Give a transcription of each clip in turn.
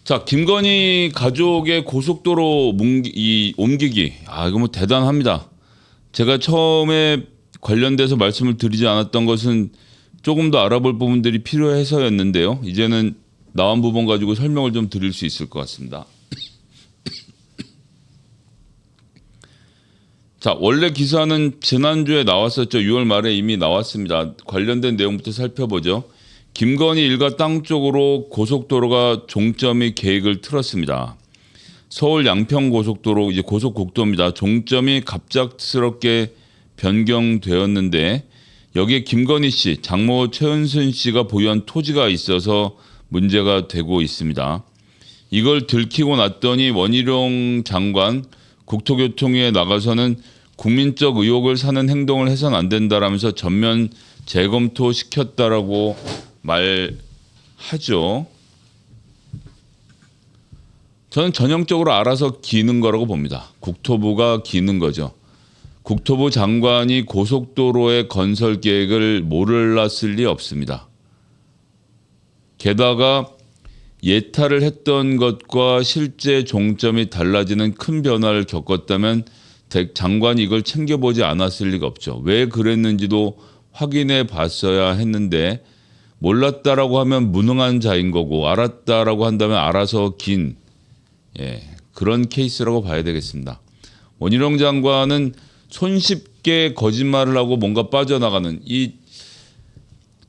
자, 김건희 가족의 고속도로 옮기기. 이거 뭐 대단합니다. 제가 처음에 관련돼서 말씀을 드리지 않았던 것은 조금 더 알아볼 부분들이 필요해서였는데요. 이제는 나온 부분 가지고 설명을 좀 드릴 수 있을 것 같습니다. 자, 원래 기사는 지난주에 나왔었죠. 6월 말에 이미 나왔습니다. 관련된 내용부터 살펴보죠. 김건희 일가 땅 쪽으로 고속도로가 종점이 계획을 틀었습니다. 서울 양평 고속도로 이제 고속국도입니다. 종점이 갑작스럽게 변경되었는데 여기에 김건희 씨, 장모 최은순 씨가 보유한 토지가 있어서 문제가 되고 있습니다. 이걸 들키고 났더니 원희룡 장관 국토교통위에 나가서는 국민적 의혹을 사는 행동을 해서는 안 된다라면서 전면 재검토시켰다라고 말하죠. 저는 전형적으로 알아서 기는 거라고 봅니다. 국토부가 기는 거죠. 국토부 장관이 고속도로의 건설 계획을 몰랐을 리 없습니다. 게다가 예탈을 했던 것과 실제 종점이 달라지는 큰 변화를 겪었다면 장관이 이걸 챙겨보지 않았을 리가 없죠. 왜 그랬는지도 확인해 봤어야 했는데 몰랐다라고 하면 무능한 자인 거고 알았다라고 한다면 알아서 긴 그런 케이스라고 봐야 되겠습니다. 원희룡 장관은 손쉽게 거짓말을 하고 뭔가 빠져나가는 이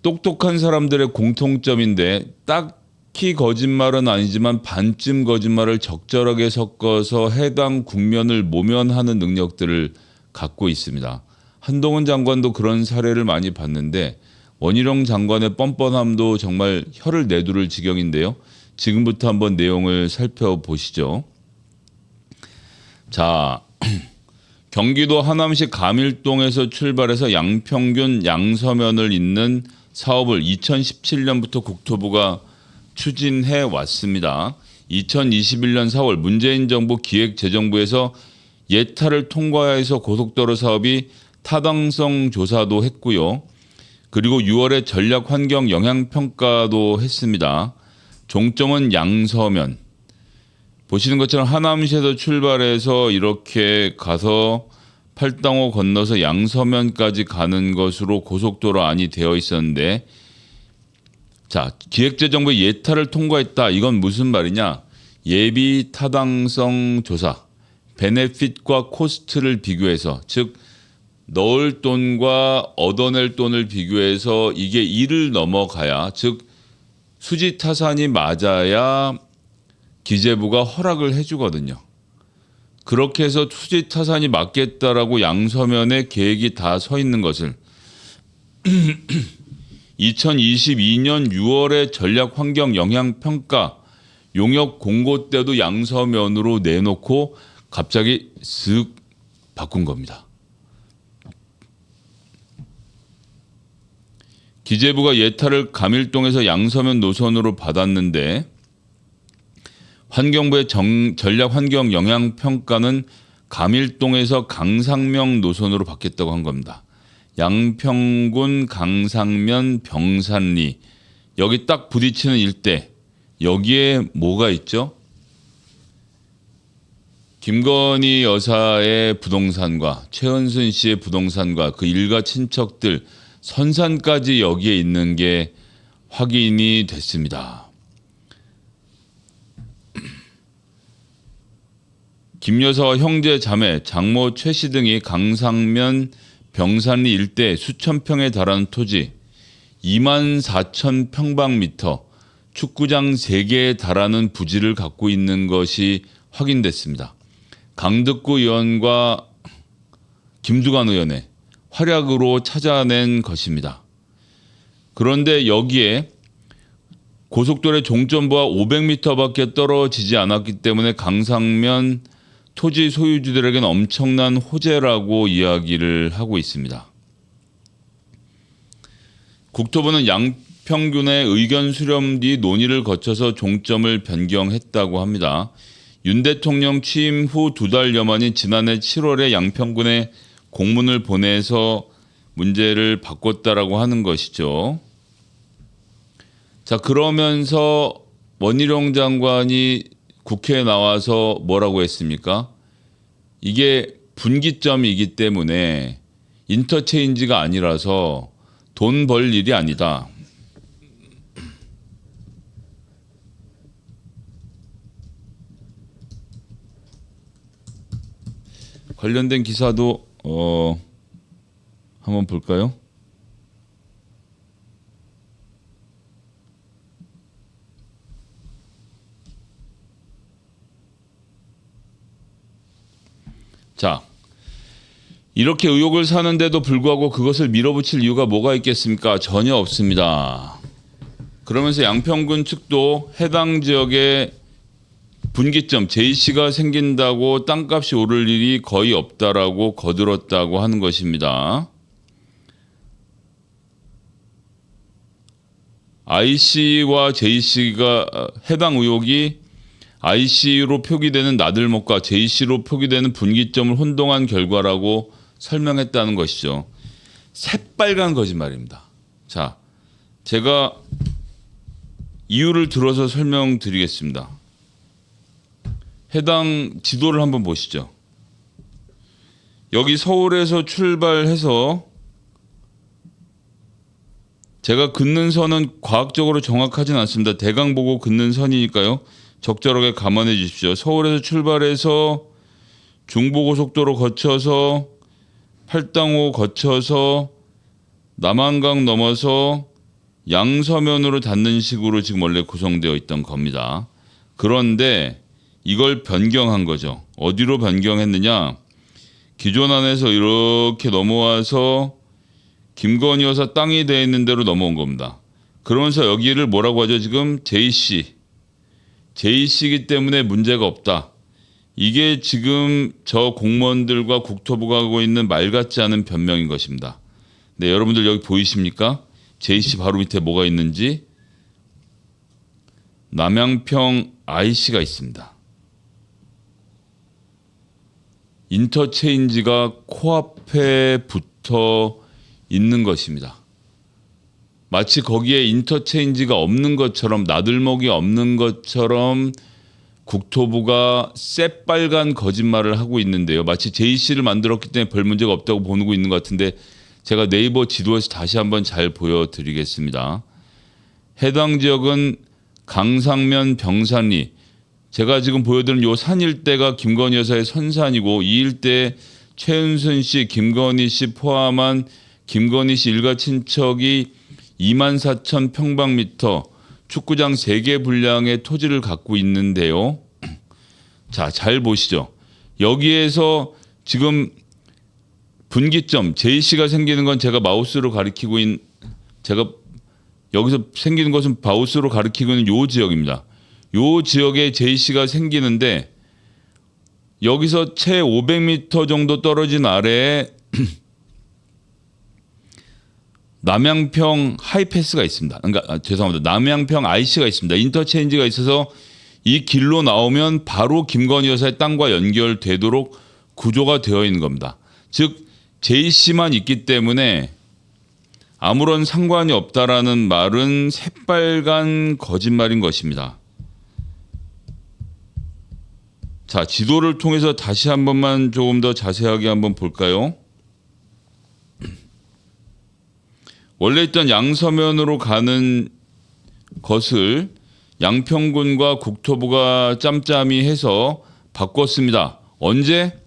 똑똑한 사람들의 공통점인데 딱히 거짓말은 아니지만 반쯤 거짓말을 적절하게 섞어서 해당 국면을 모면하는 능력들을 갖고 있습니다. 한동훈 장관도 그런 사례를 많이 봤는데 원희룡 장관의 뻔뻔함도 정말 혀를 내두를 지경인데요. 지금부터 한번 내용을 살펴보시죠. 자, 경기도 하남시 가밀동에서 출발해서 양평균 양서면을 잇는 사업을 2017년부터 국토부가 추진해 왔습니다. 2021년 4월 문재인 정부 기획재정부에서 예타를 통과해서 고속도로 사업이 타당성 조사도 했고요. 그리고 6월에 전략 환경 영향 평가도 했습니다. 종점은 양서면. 보시는 것처럼 하남시에서 출발해서 이렇게 가서 팔당호 건너서 양서면까지 가는 것으로 고속도로 안이 되어 있었는데, 자, 기획재정부 예타를 통과했다. 이건 무슨 말이냐? 예비 타당성 조사, 베네핏과 코스트를 비교해서, 즉 넣을 돈과 얻어낼 돈을 비교해서 이게 1을 넘어가야, 즉 수지 타산이 맞아야 기재부가 허락을 해주거든요. 그렇게 해서 수지 타산이 맞겠다라고 양서면에 계획이 다 서 있는 것을 2022년 6월에 전략 환경 영향 평가 용역 공고 때도 양서면으로 내놓고 갑자기 쓱 바꾼 겁니다. 기재부가 예타를 가밀동에서 양서면 노선으로 받았는데 환경부의 전략 환경 영향 평가는 가밀동에서 강상면 노선으로 받겠다고 한 겁니다. 양평군 강상면 병산리 여기 딱 부딪히는 일대, 여기에 뭐가 있죠? 김건희 여사의 부동산과 최은순 씨의 부동산과 그 일가 친척들 선산까지 여기에 있는 게 확인이 됐습니다. 김 여사와 형제, 자매, 장모 최 씨 등이 강상면 병산리 일대 수천 평에 달하는 토지 24,000평방미터 축구장 3개에 달하는 부지를 갖고 있는 것이 확인됐습니다. 강득구 의원과 김두관 의원의 활약으로 찾아낸 것입니다. 그런데 여기에 고속도로의 종점부와 500m밖에 떨어지지 않았기 때문에 강상면 토지 소유주들에게는 엄청난 호재라고 이야기를 하고 있습니다. 국토부는 양평군의 의견 수렴 뒤 논의를 거쳐서 종점을 변경했다고 합니다. 윤 대통령 취임 후 2달여 만인 지난해 7월에 양평군에 공문을 보내서 문제를 바꿨다라고 하는 것이죠. 자, 그러면서 원희룡 장관이 국회에 나와서 뭐라고 했습니까? 이게 분기점이기 때문에 인터체인지가 아니라서 돈 벌 일이 아니다. 관련된 기사도 한번 볼까요? 자, 이렇게 의혹을 사는데도 불구하고 그것을 밀어붙일 이유가 뭐가 있겠습니까? 전혀 없습니다. 그러면서 양평군 측도 해당 지역에 분기점 JC가 생긴다고 땅값이 오를 일이 거의 없다라고 거들었다고 하는 것입니다. IC와 JC가 해당 의혹이 IC로 표기되는 나들목과 JC로 표기되는 분기점을 혼동한 결과라고 설명했다는 것이죠. 새빨간 거짓말입니다. 자, 제가 이유를 들어서 설명드리겠습니다. 해당 지도를 한번 보시죠. 여기 서울에서 출발해서 제가 긋는 선은 과학적으로 정확하진 않습니다. 대강 보고 긋는 선이니까요. 적절하게 감안해 주십시오. 서울에서 출발해서 중부고속도로 거쳐서 팔당호 거쳐서 남한강 넘어서 양서면으로 닿는 식으로 지금 원래 구성되어 있던 겁니다. 그런데 이걸 변경한 거죠. 어디로 변경했느냐? 기존 안에서 이렇게 넘어와서 김건희 여사 땅이 되어 있는 대로 넘어온 겁니다. 그러면서 여기를 뭐라고 하죠? 지금 JC이기 때문에 문제가 없다. 이게 지금 저 공무원들과 국토부가 하고 있는 말 같지 않은 변명인 것입니다. 네, 여러분들 여기 보이십니까? JC 바로 밑에 뭐가 있는지. 남양평 IC가 있습니다. 인터체인지가 코앞에 붙어 있는 것입니다. 마치 거기에 인터체인지가 없는 것처럼, 나들목이 없는 것처럼 국토부가 새빨간 거짓말을 하고 있는데요. 마치 JC를 만들었기 때문에 별 문제가 없다고 보고 있는 것 같은데, 제가 네이버 지도에서 다시 한번 잘 보여드리겠습니다. 해당 지역은 강상면 병산리, 제가 지금 보여드린 요 산 일대가 김건희 여사의 선산이고, 이 일대에 최은순 씨, 김건희 씨 포함한 김건희 씨 일가 친척이 24,000평방미터 축구장 3개 분량의 토지를 갖고 있는데요. 자, 잘 보시죠. 여기에서 지금 분기점 JC가 생기는 건 제가 마우스로 가리키고 있는, 제가 여기서 생기는 것은 마우스로 가리키고 있는 요 지역입니다. 요 지역에 JC가 생기는데, 여기서 채 500m 정도 떨어진 아래에 남양평 하이패스가 있습니다. 그러니까 죄송합니다. 남양평 IC가 있습니다. 인터체인지가 있어서 이 길로 나오면 바로 김건희 여사의 땅과 연결되도록 구조가 되어 있는 겁니다. 즉 JC만 있기 때문에 아무런 상관이 없다라는 말은 새빨간 거짓말인 것입니다. 자, 지도를 통해서 다시 한 번만 조금 더 자세하게 한번 볼까요? 원래 있던 양서면으로 가는 것을 양평군과 국토부가 짬짬이 해서 바꿨습니다. 언제?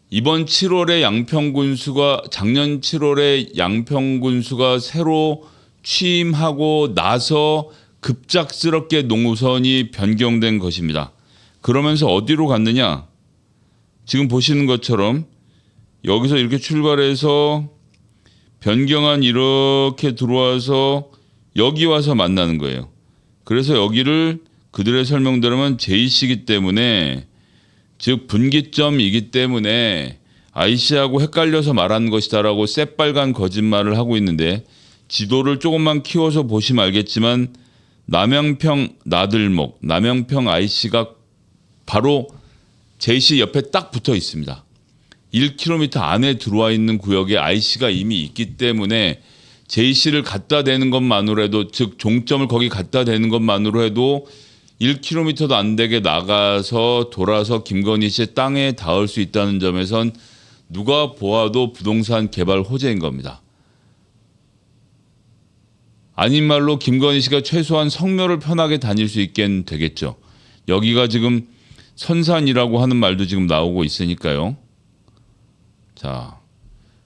이번 7월에 양평군수가, 작년 7월에 양평군수가 새로 취임하고 나서 급작스럽게 노선이 변경된 것입니다. 그러면서 어디로 갔느냐? 지금 보시는 것처럼 여기서 이렇게 출발해서 변경안 이렇게 들어와서 여기 와서 만나는 거예요. 그래서 여기를 그들의 설명대로면 JC이기 때문에, 즉 분기점이기 때문에 IC하고 헷갈려서 말하는 것이다라고 새빨간 거짓말을 하고 있는데, 지도를 조금만 키워서 보시면 알겠지만 남양평 나들목, 남양평 IC가 바로 JC 옆에 딱 붙어 있습니다. 1km 안에 들어와 있는 구역에 IC가 이미 있기 때문에 JC를 갖다 대는 것만으로 해도, 즉 종점을 거기 갖다 대는 것만으로 해도 1km도 안 되게 나가서 돌아서 김건희 씨의 땅에 닿을 수 있다는 점에선 누가 보아도 부동산 개발 호재인 겁니다. 아닌 말로 김건희 씨가 최소한 성묘를 편하게 다닐 수 있게 되겠죠. 여기가 지금 선산이라고 하는 말도 지금 나오고 있으니까요. 자,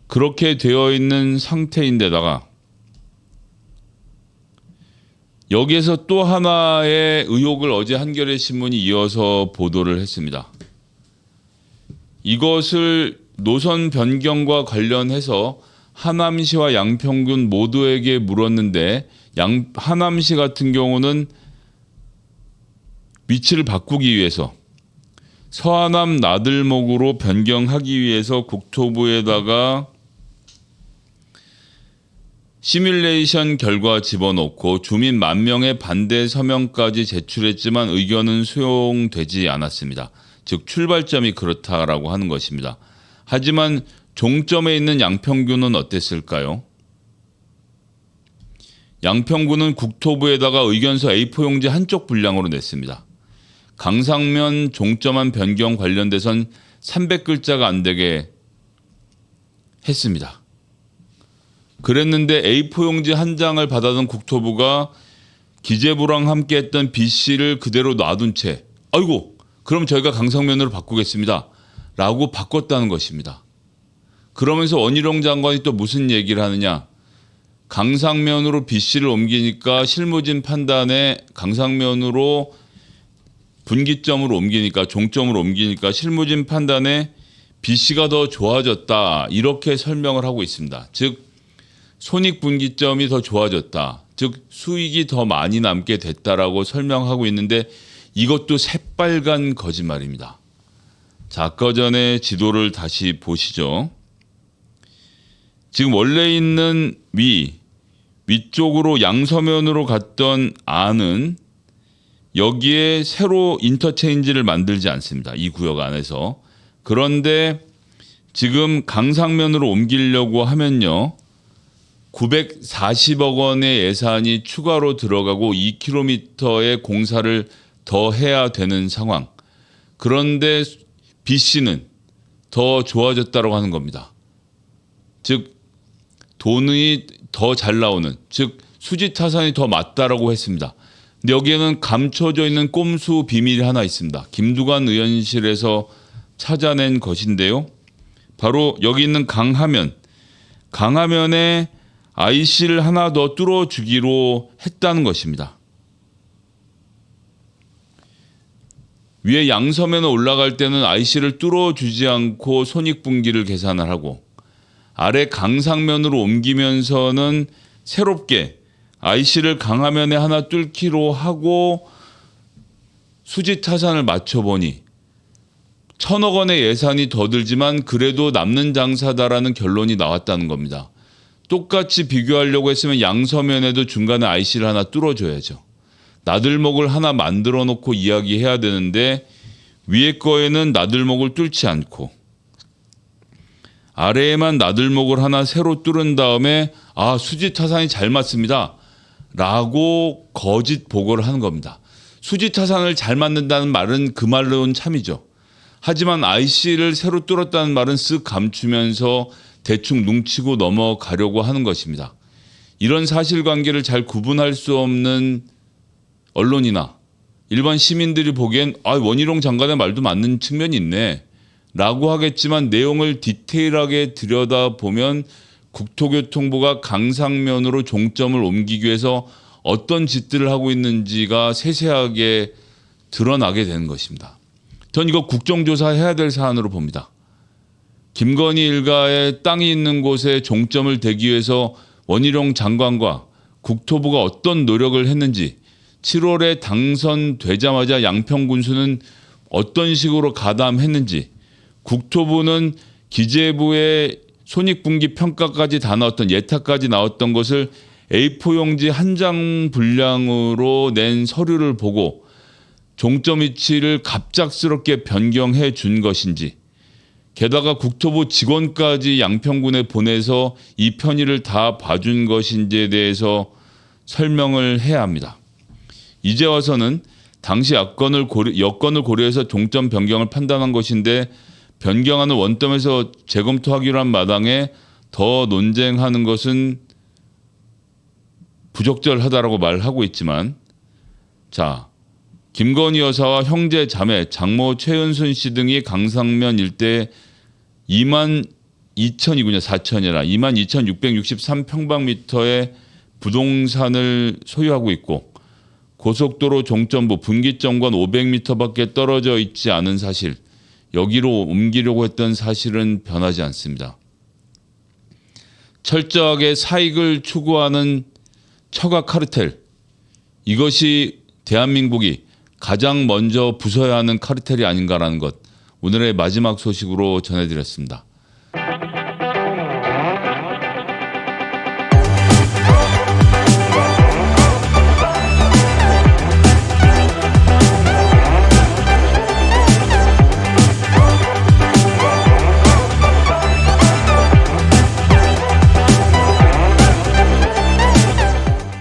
그렇게 되어 있는 상태인데다가 여기에서 또 하나의 의혹을 어제 한겨레 신문이 이어서 보도를 했습니다. 이것을 노선 변경과 관련해서 하남시와 양평군 모두에게 물었는데 하남시 같은 경우는 위치를 바꾸기 위해서 서하남 나들목으로 변경하기 위해서 국토부에다가 시뮬레이션 결과 집어넣고 주민 10,000명의 반대 서명까지 제출했지만 의견은 수용되지 않았습니다. 즉 출발점이 그렇다라고 하는 것입니다. 하지만 종점에 있는 양평군은 어땠을까요? 양평군은 국토부에다가 의견서 A4 용지 한쪽 분량으로 냈습니다. 강상면 종점안 변경 관련돼선 300글자가 안 되게 했습니다. 그랬는데 A4 용지 한 장을 받아든 국토부가 기재부랑 함께 했던 B씨를 그대로 놔둔 채 아이고 그럼 저희가 강상면으로 바꾸겠습니다 라고 바꿨다는 것입니다. 그러면서 원희룡 장관이 또 무슨 얘기를 하느냐, 강상면으로 B씨를 옮기니까 실무진 판단에 강상면으로 분기점으로 옮기니까 종점으로 옮기니까 실무진 판단에 B씨가 더 좋아졌다 이렇게 설명을 하고 있습니다. 즉 손익분기점이 더 좋아졌다. 즉 수익이 더 많이 남게 됐다라고 설명하고 있는데 이것도 새빨간 거짓말입니다. 자, 아까 전에 지도를 다시 보시죠. 지금 원래 있는 위쪽으로 양서면으로 갔던 안은 여기에 새로 인터체인지를 만들지 않습니다. 이 구역 안에서. 그런데 지금 강상면으로 옮기려고 하면요. 940억 원의 예산이 추가로 들어가고 2km의 공사를 더 해야 되는 상황. 그런데 B씨는 더 좋아졌다고 하는 겁니다. 즉 돈이 더 잘 나오는, 즉 수지타산이 더 맞다라고 했습니다. 근데 여기에는 감춰져 있는 꼼수 비밀이 하나 있습니다. 김두관 의원실에서 찾아낸 것인데요. 바로 여기 있는 강하면에 IC를 하나 더 뚫어주기로 했다는 것입니다. 위에 양서면에 올라갈 때는 IC를 뚫어주지 않고 손익분기를 계산을 하고 아래 강상면으로 옮기면서는 새롭게 IC를 강하면에 하나 뚫기로 하고 수지타산을 맞춰보니 1,000억 원의 예산이 더 들지만 그래도 남는 장사다라는 결론이 나왔다는 겁니다. 똑같이 비교하려고 했으면 양서면에도 중간에 IC를 하나 뚫어줘야죠. 나들목을 하나 만들어 놓고 이야기해야 되는데 위에 거에는 나들목을 뚫지 않고 아래에만 나들목을 하나 새로 뚫은 다음에 수지타산이 잘 맞습니다 라고 거짓 보고를 하는 겁니다. 수지타산을 잘 맞는다는 말은 그 말로는 참이죠. 하지만 IC를 새로 뚫었다는 말은 쓱 감추면서 대충 뭉치고 넘어가려고 하는 것입니다. 이런 사실관계를 잘 구분할 수 없는 언론이나 일반 시민들이 보기엔 원희룡 장관의 말도 맞는 측면이 있네 라고 하겠지만 내용을 디테일하게 들여다보면 국토교통부가 강상면으로 종점을 옮기기 위해서 어떤 짓들을 하고 있는지가 세세하게 드러나게 되는 것입니다. 전 이거 국정조사해야 될 사안으로 봅니다. 김건희 일가의 땅이 있는 곳에 종점을 대기 위해서 원희룡 장관과 국토부가 어떤 노력을 했는지 7월에 당선되자마자 양평군수는 어떤 식으로 가담했는지 국토부는 기재부의 손익분기 평가까지 다 나왔던 예타까지 나왔던 것을 A4 용지 한 장 분량으로 낸 서류를 보고 종점 위치를 갑작스럽게 변경해 준 것인지 게다가 국토부 직원까지 양평군에 보내서 이 편의를 다 봐준 것인지에 대해서 설명을 해야 합니다. 이제 와서는 당시 여건을 고려해서 종점 변경을 판단한 것인데 변경하는 원점에서 재검토하기로 한 마당에 더 논쟁하는 것은 부적절하다라고 말하고 있지만, 자, 김건희 여사와 형제 자매 장모 최은순 씨 등이 강상면 일대 22,000이군요. 4천이라 22,663평방미터의 부동산을 소유하고 있고 고속도로 종점부 분기점과 500m밖에 떨어져 있지 않은 사실, 여기로 옮기려고 했던 사실은 변하지 않습니다. 철저하게 사익을 추구하는 처가 카르텔, 이것이 대한민국이 가장 먼저 부숴야 하는 카르텔이 아닌가라는 것, 오늘의 마지막 소식으로 전해드렸습니다.